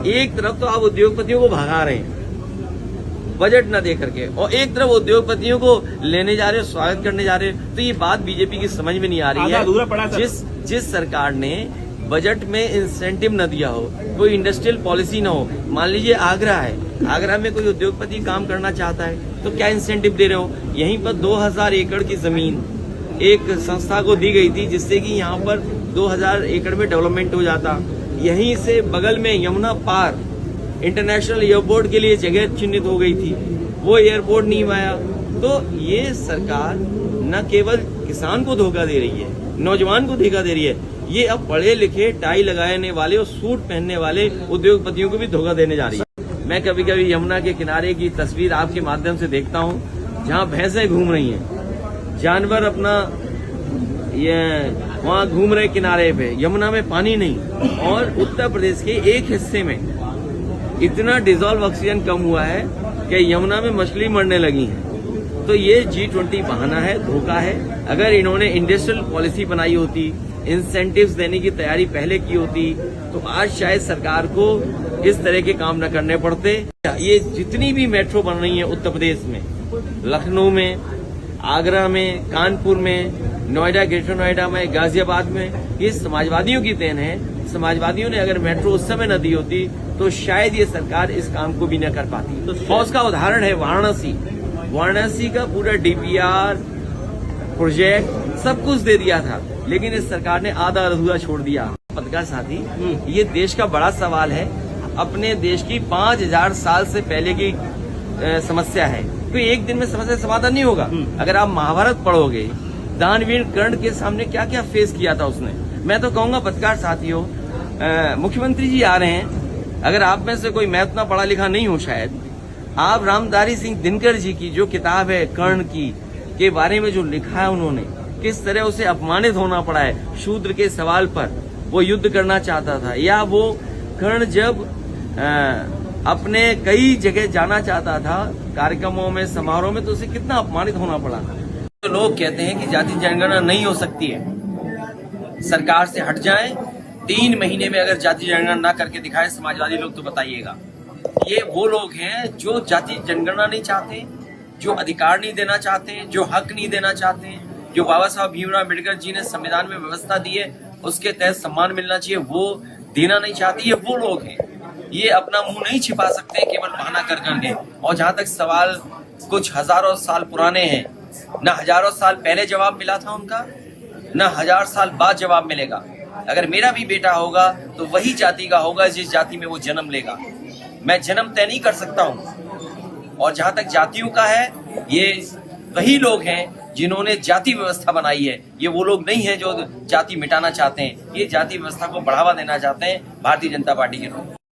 एक तरफ तो आप उद्योगपतियों को भगा रहे हैं बजट न दे करके, और एक तरफ उद्योगपतियों को लेने जा रहे हो, स्वागत करने जा रहे हो। तो ये बात बीजेपी की समझ में नहीं आ रही है। जिस सरकार ने बजट में इंसेंटिव न दिया हो, कोई इंडस्ट्रियल पॉलिसी न हो, मान लीजिए आगरा है, आगरा में कोई उद्योगपति काम करना चाहता है तो क्या इंसेंटिव दे रहे हो? यहीं पर 2000 एकड़ की जमीन एक संस्था को दी गई थी जिससे कि यहाँ पर 2000 एकड़ में डेवलपमेंट हो जाता। यहीं से बगल में यमुना पार इंटरनेशनल एयरपोर्ट के लिए जगह चिन्हित हो गई थी, वो एयरपोर्ट नहीं आया। तो ये सरकार न केवल किसान को धोखा दे रही है, नौजवान को धोखा दे रही है, ये अब पढ़े लिखे टाई लगाने वाले और सूट पहनने वाले उद्योगपतियों को भी धोखा देने जा रही है। मैं कभी कभी यमुना के किनारे की तस्वीर आपके माध्यम से देखता हूँ, जहाँ भैंसें घूम रही हैं, जानवर अपना ये वहाँ घूम रहे किनारे पे, यमुना में पानी नहीं। और उत्तर प्रदेश के एक हिस्से में इतना डिजॉल्व ऑक्सीजन कम हुआ है कि यमुना में मछली मरने लगी है। तो ये G20 बहाना है, धोखा है। अगर इन्होंने इंडस्ट्रियल पॉलिसी बनाई होती, इंसेंटिव्स देने की तैयारी पहले की होती, तो आज शायद सरकार को इस तरह के काम न करने पड़ते। ये जितनी भी मेट्रो बन रही है उत्तर प्रदेश में, लखनऊ में, आगरा में, कानपुर में, नोएडा, ग्रेटर नोएडा में, गाजियाबाद में, ये समाजवादियों की देन है। समाजवादियों ने अगर मेट्रो उस समय न दी होती तो शायद ये सरकार इस काम को भी न कर पाती। तो उसका उदाहरण है वाराणसी। वाराणसी का पूरा DPR प्रोजेक्ट सब कुछ दे दिया था, लेकिन इस सरकार ने आधा अधूरा छोड़ दिया। पत्रकार साथी, ये देश का बड़ा सवाल है, अपने देश की 5000 साल से पहले की समस्या है। तो एक दिन में समस्या समाधान नहीं होगा। अगर आप महाभारत पढ़ोगे, दानवीर कर्ण के सामने क्या क्या फेस किया था उसने। मैं तो कहूंगा पत्रकार साथियों, मुख्यमंत्री जी आ रहे हैं, अगर आप में से कोई मैं उतना पढ़ा लिखा नहीं हूं शायद, आप रामधारी सिंह दिनकर जी की जो किताब है कर्ण की के बारे में जो लिखा है उन्होंने, किस तरह उसे अपमानित होना पड़ा है शूद्र के सवाल पर, वो युद्ध करना चाहता था, या वो कर्ण जब अपने कई जगह जाना चाहता था कार्यक्रमों में, समारोह में, तो उसे कितना अपमानित होना पड़ा। तो लोग कहते हैं कि जाति जनगणना नहीं हो सकती है, सरकार से हट जाएं, 3 महीने में अगर जाति जनगणना ना करके दिखाए समाजवादी लोग, तो बताइएगा। ये वो लोग हैं जो जाति जनगणना नहीं चाहते, जो अधिकार नहीं देना चाहते, जो हक नहीं देना चाहते, जो बाबा साहब भीमराव अम्बेडकर जी ने संविधान में व्यवस्था दी है उसके तहत सम्मान मिलना चाहिए, वो देना नहीं चाहती। ये वो लोग हैं, ये अपना मुंह नहीं छिपा सकते केवल बहाना कर करके। और जहां तक सवाल कुछ हजारों साल पुराने हैं, न हजारों साल पहले जवाब मिला था उनका, न 1000 साल बाद जवाब मिलेगा। अगर मेरा भी बेटा होगा तो वही जाति का होगा जिस जाति में वो जन्म लेगा। मैं जन्म तय नहीं कर सकता हूँ। और जहां तक जातियों का है, ये वही लोग हैं जिन्होंने जाति व्यवस्था बनाई है। ये वो लोग नहीं हैं जो जाति मिटाना चाहते हैं, ये जाति व्यवस्था को बढ़ावा देना चाहते हैं भारतीय जनता पार्टी के लोग।